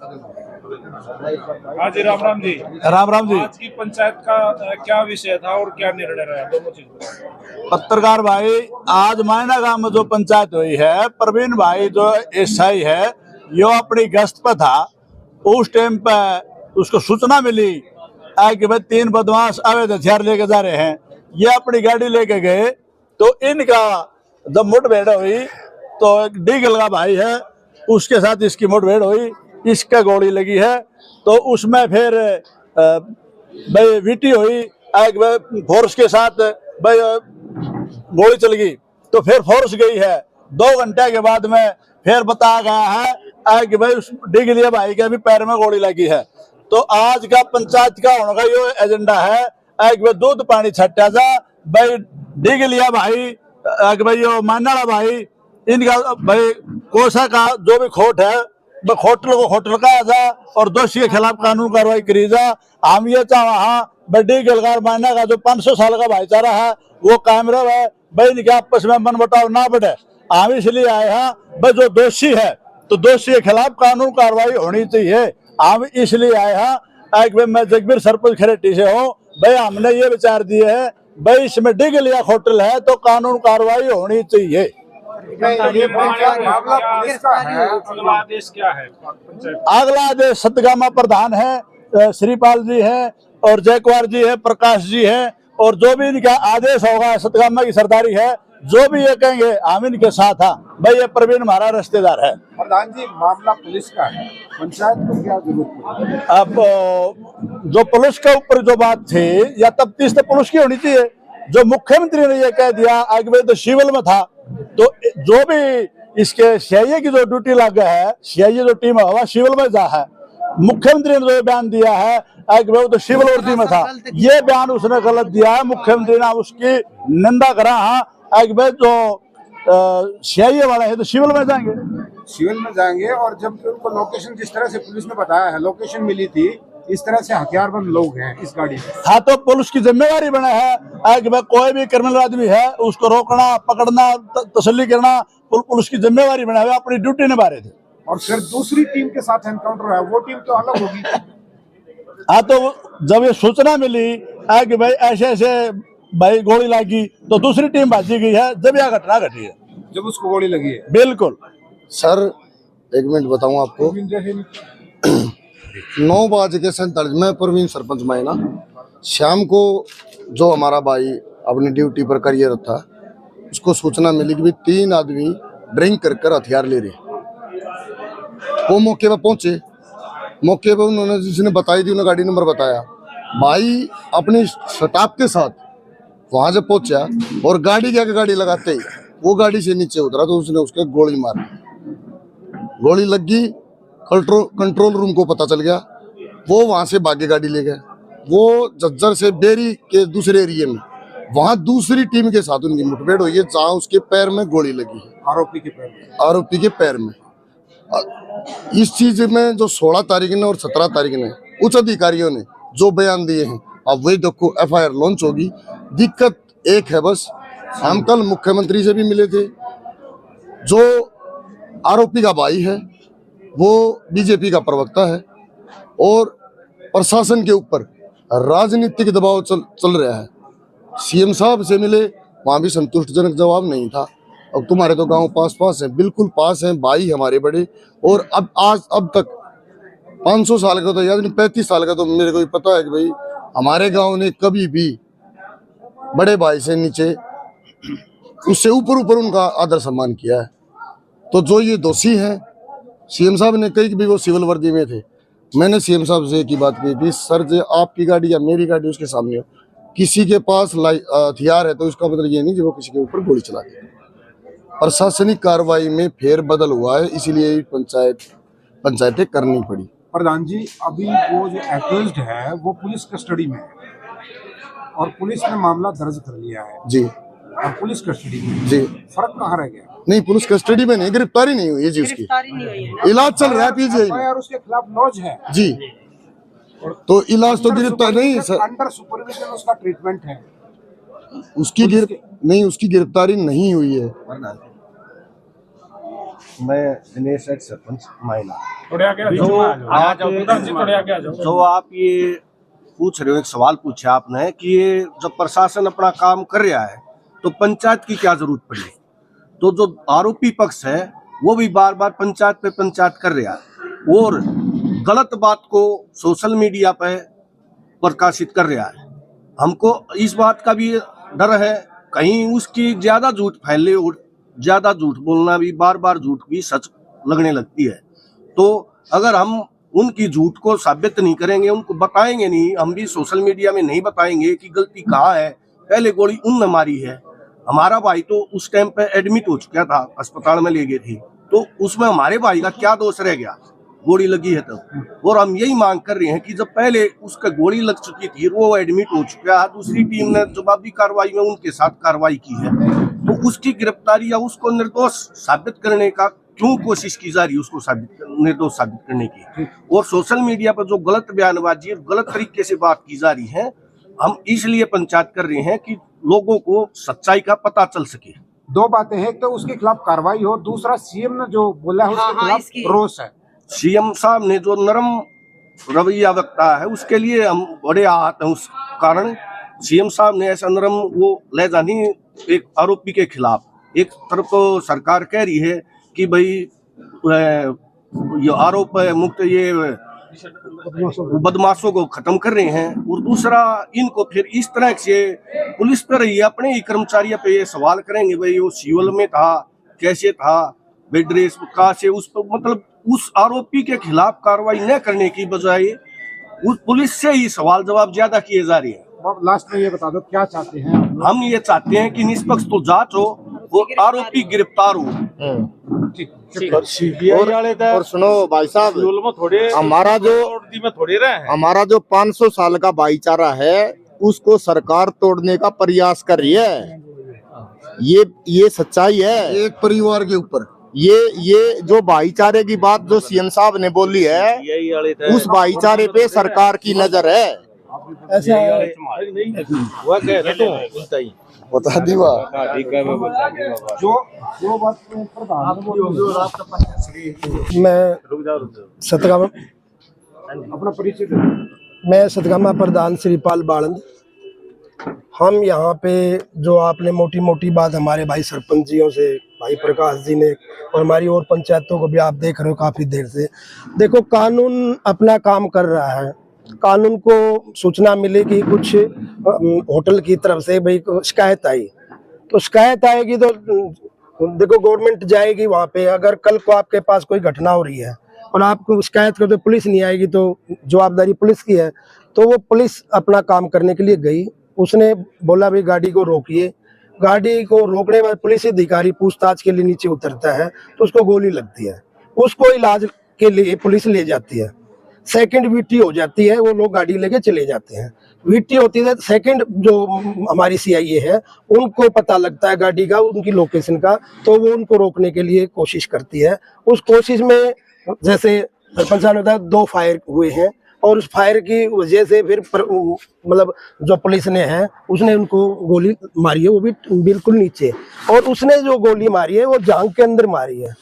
हाँ जी, राम राम जी। राम राम जी। आज की पंचायत का क्या विषय था और क्या निर्णय रहा, दोनों चीज। पत्रकार भाई, आज मायना गांव में जो पंचायत हुई है, प्रवीण भाई जो एसआई है, यो अपनी गश्त पर था। उस टाइम पे उसको सूचना मिली कि भाई 3 बदमाश अवैध हथियार लेके जा रहे हैं। ये अपनी गाड़ी लेके गए तो इनका जब मुठभेड़ हुई तो एक डीगल का भाई है, उसके साथ इसकी मुठभेड़ हुई, इसका गोली लगी है। तो उसमें फिर भाई वीटी हुई, फोर्स के साथ भाई गोली चल गई। तो फिर फोर्स गई है। 2 घंटे के बाद में फिर बताया गया है कि भाई उस डिगलिया भाई के भी पैर में गोली लगी है। तो आज का पंचायत का होने का ये एजेंडा है कि भाई दूध पानी छट्टा जा भाई डिगलिया भाई, भाई यो मानाड़ा भाई, इनका भाई कोसा का जो भी खोट है वह खोटल का जा और दोषी के खिलाफ कानून कार्रवाई करी जा। हम ये चाह बड़ी गलगार मायना का जो 500 साल का भाईचारा है वो कायम रहे भाई, इनके आपस में मन बटाव ना बढ़े। हम इसलिए आए हैं भाई जो दोषी है तो दोषी के खिलाफ कानून कार्रवाई होनी चाहिए। हम इसलिए आए हैं। मैं जगबीर सरपंच खरेटी से हूँ भाई, हमने ये विचार दिए है भाई इसमें डिग लिया होटल है तो कानून कार्रवाई होनी चाहिए। अगला आदेश क्या है? अगला आदेश सतगामा प्रधान है श्रीपाल जी है और जयकुमार जी है, प्रकाश जी है, और जो भी इनका आदेश होगा सतगामा की सरदारी है, जो भी ये कहेंगे हम इनके साथ हैं। भाई ये प्रवीण हमारा रिश्तेदार है। प्रधान जी, मामला पुलिस का है, पंचायत को क्या जरूरत है? अब जो पुलिस के ऊपर जो बात थी या तफ्तीश तो पुलिस की होनी चाहिए। जो मुख्यमंत्री ने ये कह दिया आगे तो सिविल में था, तो जो भी इसके सीआईए की जो ड्यूटी लग है, सीआईए जो टीम है वह सिविल में जा है। मुख्यमंत्री ने जो बयान दिया है कि वो तो सिविल वर्दी में था, ये बयान उसने गलत दिया है। मुख्यमंत्री ने उसकी निंदा करा है कि भाई जो सीआईए वाला है तो सिविल में जाएंगे, सिविल में जाएंगे। और जब उनको लोकेशन जिस तरह से पुलिस ने बताया है, लोकेशन मिली थी, इस तरह से हथियारबंद लोग हैं इस गाड़ी में। हाँ, तो पुलिस की जिम्मेवारी बना है कि भाई कोई भी क्रिमिनल आदमी है उसको रोकना, पकड़ना, तसल्ली करना पुलिस की जिम्मेवारी बना है। अपनी ड्यूटी निभा रहे थे। और फिर दूसरी टीम के साथ एनकाउंटर है, वो टीम तो अलग होगी। हाँ, तो जब ये सूचना मिली कि भाई ऐसे ऐसे भाई गोली लगी तो दूसरी टीम भाजी गई है, जब यह घटना घटी है, जब उसको गोली लगी है। बिल्कुल सर, 1 मिनट बताऊं आपको। 9:47 मैं प्रवीण सरपंच मायना, शाम को जो हमारा भाई अपनी ड्यूटी पर करियर था, उसको सूचना मिली कि भी 3 आदमी ड्रिंक कर हथियार ले रहे। वो मौके पर पहुंचे। मौके पर उन्होंने जिसने बताई थी उन्होंने गाड़ी नंबर बताया। भाई अपने स्टाफ के साथ वहां से पहुंचा और गाड़ी के आगे गाड़ी लगाते ही वो गाड़ी से नीचे उतरा तो उसने उसके गोली मार दी। गोली लग गई, कंट्रोल रूम को पता चल गया, वो वहां से भागे गाड़ी ले गए। वो झज्जर से बेरी के दूसरे एरिया में वहां दूसरी टीम के साथ उनकी मुठभेड़ हुई है, जहां उसके पैर में गोली लगी है, आरोपी के पैर में। आरोपी के पैर में। इस चीज में जो 16 तारीख ने और 17 तारीख ने उच्च अधिकारियों ने जो बयान दिए हैं, अब वही देखो एफआईआर लॉन्च होगी। दिक्कत एक है बस, हम कल मुख्यमंत्री से भी मिले थे। जो आरोपी का भाई है वो बीजेपी का प्रवक्ता है और प्रशासन के ऊपर राजनीतिक दबाव चल रहा है। सीएम साहब से मिले, वहां भी संतुष्टजनक जवाब नहीं था। अब तुम्हारे तो गांव पास है, बिल्कुल पास हैं, भाई हमारे बड़े। और अब तक 500 साल का तो याद नहीं, 35 साल का तो मेरे को पता है कि भाई हमारे गांव ने कभी भी बड़े भाई से नीचे, उससे ऊपर उनका आदर सम्मान किया है। तो जो ये दोषी हैं, सीएम साहब ने कही कि भी वो सिविल वर्दी में थे। मैंने सीएम साहब से एक ही बात कही थी, सर जो आपकी गाड़ी या मेरी गाड़ी उसके सामने हो, किसी के पास हथियार है तो इसका मतलब ये नहीं कि वो किसी के ऊपर गोली चला दे। प्रशासनिक कार्रवाई में फेरबदल हुआ है, इसीलिए पंचायतें करनी पड़ी। प्रधान जी, अभी वो जो एक्यूज्ड है वो पुलिस कस्टडी में है और पुलिस ने मामला दर्ज कर लिया है जी, और पुलिस कस्टडी में जी। फर्क कहाँ रह गया? नहीं, पुलिस कस्टडी में नहीं, गिरफ्तारी नहीं हुई है जी, उसकी इलाज चल रहा है पीजीआई में। और उसके खिलाफ लॉज है जी, तो इलाज तो गिरफ्तार नहीं सर, अंडर सुपरविजन उसका ट्रीटमेंट है। उसकी गिरफ्तारी नहीं हुई है। मैं दिनेश एक्स सरपंच मायना। थोड़े आगे आ जाओ प्रधान जी, थोड़े आगे आ जाओ। जो आप ये पूछ रहे हो, एक सवाल पूछा आपने कि ये जब प्रशासन अपना काम कर रहा है तो पंचायत की क्या जरूरत पड़ी। तो जो आरोपी पक्ष है वो भी बार बार पंचायत पे पंचायत कर रहा है और गलत बात को सोशल मीडिया पे प्रकाशित कर रहा है। हमको इस बात का भी डर है कहीं उसकी ज्यादा झूठ फैले और ज्यादा झूठ बोलना भी, बार बार झूठ भी सच लगने लगती है। तो अगर हम उनकी झूठ को साबित नहीं करेंगे, उनको बताएंगे नहीं, हम भी सोशल मीडिया में नहीं बताएंगे कि गलती कहाँ है, पहले गोली उनने मारी है, हमारा भाई तो उस टाइम पे एडमिट हो चुका था, अस्पताल में ले गए थे, तो उसमें हमारे भाई का क्या दोष रह गया, गोली लगी है तब। और हम यही मांग कर रहे हैं कि जब पहले उसका गोली लग चुकी थी, वो एडमिट हो चुका है, दूसरी टीम ने जवाबी कार्रवाई में उनके साथ कार्रवाई की है, तो उसकी गिरफ्तारी या उसको निर्दोष साबित करने का क्यों कोशिश की जा रही है, उसको निर्दोष साबित करने की। और सोशल मीडिया पर जो गलत बयानबाजी और गलत तरीके से बात की जा रही है, हम इसलिए पंचायत कर रहे हैं कि लोगों को सच्चाई का पता चल सके। दो बातें हैं, एक तो उसके खिलाफ कार्रवाई हो, दूसरा सीएम ने जो बोला है उसके खिलाफ रोष है। सीएम साहब ने जो नरम रवैया रखता है उसके लिए हम बड़े आहत हैं। उस कारण सीएम साहब ने ऐसा नरम वो लहजा नहीं, एक आरोपी के खिलाफ एक तरफ तो सरकार कह रही है कि भाई ये आरोप मुक्त ये बदमाशों को खत्म कर रहे हैं, और दूसरा इनको फिर इस तरह से पुलिस पर ही अपने ही कर्मचारियों पे ये सवाल करेंगे, भाई वो सिविल में था, कैसे था, भाई ड्रेस कहाँ से, उस पर मतलब उस आरोपी के खिलाफ कार्रवाई न करने की बजाय उस पुलिस से ही सवाल जवाब ज्यादा किए जा रहे हैं। लास्ट में ये बता दो क्या चाहते हैं हम ये चाहते हैं कि निष्पक्ष तो जांच हो और आरोपी गिरफ्तार हो। और सुनो भाई साहब, हमारा जो 500 साल का भाईचारा है उसको सरकार तोड़ने का प्रयास कर रही है। ये सच्चाई है। एक परिवार के ऊपर ये जो भाईचारे की बात जो सीएम साहब ने बोली है, उस भाईचारे पे सरकार की नजर है। ऐसा बता दी जो बात मैं सतगामा अपना परिचय दे। मैं सतगामा प्रधान श्रीपाल बाणंद। हम यहाँ पे जो आपने मोटी मोटी बात हमारे भाई सरपंच जियों से, भाई प्रकाश जी ने, और हमारी और पंचायतों को भी आप देख रहे हो काफ़ी देर से। देखो, कानून अपना काम कर रहा है। कानून को सूचना मिली कि कुछ होटल की तरफ से भाई शिकायत आई, तो शिकायत आएगी तो देखो गवर्नमेंट जाएगी वहाँ पे। अगर कल को आपके पास कोई घटना हो रही है और आपको शिकायत करते पुलिस नहीं आएगी तो जवाबदारी पुलिस की है। तो वो पुलिस अपना काम करने के लिए गई, उसने बोला भाई गाड़ी को रोकिए। गाड़ी को रोकने में पुलिस अधिकारी पूछताछ के लिए नीचे उतरता है तो उसको गोली लगती है, उसको इलाज के लिए पुलिस ले जाती है। सेकंड वीटी हो जाती है, वो लोग गाड़ी लेके चले जाते हैं। वीटी होती है सेकंड, जो हमारी सीआईए है उनको पता लगता है गाड़ी का, उनकी लोकेशन का, तो वो उनको रोकने के लिए कोशिश करती है। उस कोशिश में जैसे सरपंच साहब ने बताया 2 फायर हुए हैं, और उस फायर की वजह से फिर मतलब जो पुलिस ने है उसने उनको गोली मारी है, वो भी बिल्कुल नीचे। और उसने जो गोली मारी है वो जांघ के अंदर मारी है।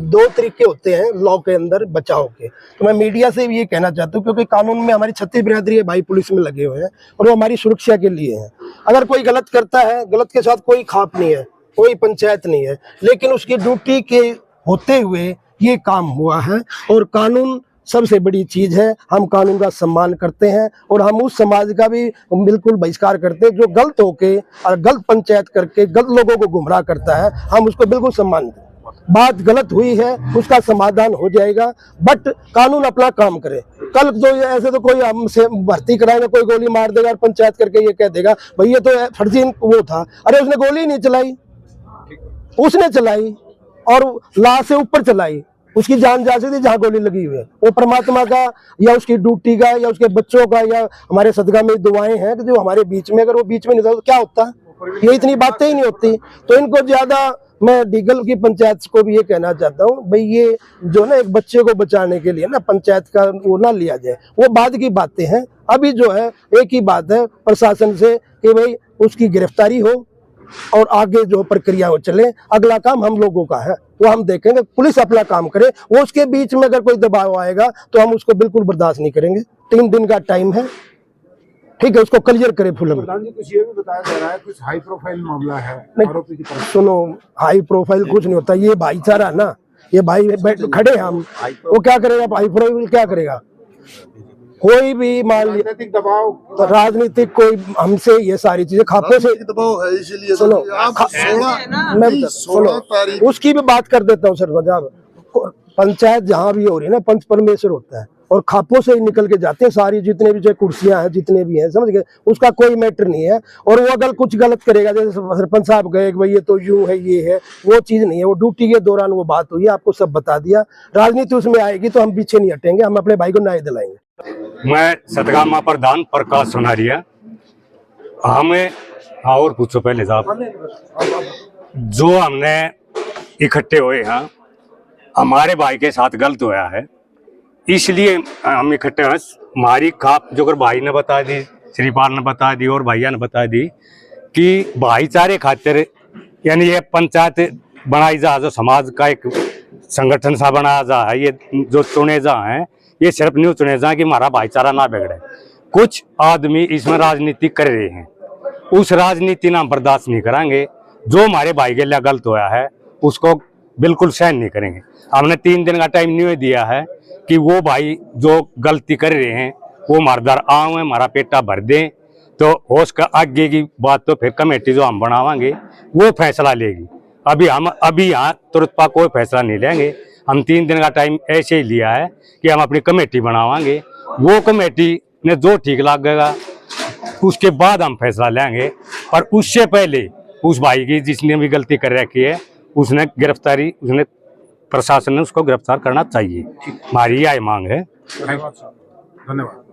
2 तरीके होते हैं लॉ के अंदर बचाव के। तो मैं मीडिया से भी ये कहना चाहता हूँ, क्योंकि कानून में हमारी 36 बिरादरी है भाई पुलिस में लगे हुए हैं और वो हमारी सुरक्षा के लिए है। अगर कोई गलत करता है, गलत के साथ कोई खाप नहीं है, कोई पंचायत नहीं है, लेकिन उसकी ड्यूटी के होते हुए ये काम हुआ है। और कानून सबसे बड़ी चीज है, हम कानून का सम्मान करते हैं और हम उस समाज का भी बिल्कुल बहिष्कार करते हैं जो गलत होके और गलत पंचायत करके गलत लोगों को गुमराह करता है, हम उसको बिल्कुल सम्मान दें। बात गलत हुई है, उसका समाधान हो जाएगा, बट कानून अपना काम करे। कल तो ऐसे तो कोई हमसे भर्ती कराएगा, कोई गोली मार देगा और पंचायत करके ये कह देगा भाई ये तो फर्जी वो था। अरे उसने गोली नहीं चलाई, उसने चलाई और लाश से ऊपर चलाई, उसकी जान जा सकती जहाँ गोली लगी हुई है। वो परमात्मा का या उसकी ड्यूटी का या उसके बच्चों का या हमारे सदका में दुआएं हैं कि जो हमारे बीच में, अगर वो बीच में नहीं था तो क्या होता, ये इतनी बातें ही नहीं होती। तो इनको ज्यादा, मैं डीगल की पंचायत को भी ये कहना चाहता हूँ भाई ये जो ना एक बच्चे को बचाने के लिए ना पंचायत का वो ना लिया जाए, वो बाद की बातें हैं। अभी जो है एक ही बात है प्रशासन से कि भाई उसकी गिरफ्तारी हो और आगे जो प्रक्रिया हो चले, अगला काम हम लोगों का है। वो हम देखेंगे, पुलिस अपना काम करे। वो उसके बीच में अगर कोई दबाव आएगा तो हम उसको बिल्कुल बर्दाश्त नहीं करेंगे। 3 दिन का टाइम है, ठीक है, उसको क्लियर करे फुल। प्रधान जी, कुछ ये भी बताया जा रहा है कुछ हाई प्रोफाइल मामला है आरोपी की तरफ। सुनो, हाई प्रोफाइल कुछ नहीं होता, ये भाईचारा ना, ये भाई खड़े हैं हम, वो क्या करेगा, हाई प्रोफाइल क्या करेगा? कोई भी मान लिया राजनीतिक दबाव, राजनीतिक कोई हमसे ये सारी चीजें खापों से दबाव है, इसीलिए सुनो, आप 16 तारीख उसकी भी बात कर देता हूँ सर। जब पंचायत जहाँ भी हो रही है ना, पंच परमेश्वर होता है और खापों से ही निकल के जाते हैं सारी, जितने भी जो कुर्सियां हैं, जितने भी हैं, समझ गए, उसका कोई मैटर नहीं है। और वो अगर कुछ गलत करेगा, जैसे सरपंच साहब गए कि भाई ये तो यूं है, ये है, वो चीज नहीं है। वो ड्यूटी के दौरान वो बात हुई, आपको सब बता दिया। राजनीति उसमें आएगी तो हम पीछे नहीं हटेंगे, हम अपने भाई को न्याय दिलाएंगे। मैं सतगामा प्रधान प्रकाश सोनारिया। हमें और पूछो पहले साहब, जो हमने इकट्ठे हुए हैं, हमारे भाई के साथ गलत होया है, इसलिए हम इकट्ठे हैं। हमारी खाप जो भाई ने बता दी, श्रीपाल ने बता दी और भैया ने बता दी कि भाईचारे खातिर यानी ये पंचायत बनाई जा, जो समाज का एक संगठन सा बनाया जा है, ये जो चुने जा हैं, ये सिर्फ न्यू चुने जा कि हमारा भाईचारा ना बिगड़े। कुछ आदमी इसमें राजनीति कर रहे हैं, उस राजनीति ना बर्दाश्त नहीं करेंगे। जो हमारे भाई के लिए गलत होया है उसको बिल्कुल सहन नहीं करेंगे। हमने 3 दिन का टाइम न्यू दिया है कि वो भाई जो गलती कर रहे हैं वो हमारे आए, हमारा पेटा भर दें, तो होश का आगे की बात तो फिर कमेटी जो हम बनावांगे वो फैसला लेगी। अभी यहाँ तुरंत पा कोई फैसला नहीं लेंगे। हम 3 दिन का टाइम ऐसे ही लिया है कि हम अपनी कमेटी बनावांगे, वो कमेटी ने जो ठीक लगेगा उसके बाद हम फैसला लेंगे। और उससे पहले उस भाई की जिसने भी गलती कर रखी है उसने प्रशासन ने उसको गिरफ्तार करना चाहिए। हमारी यह मांग है। धन्यवाद।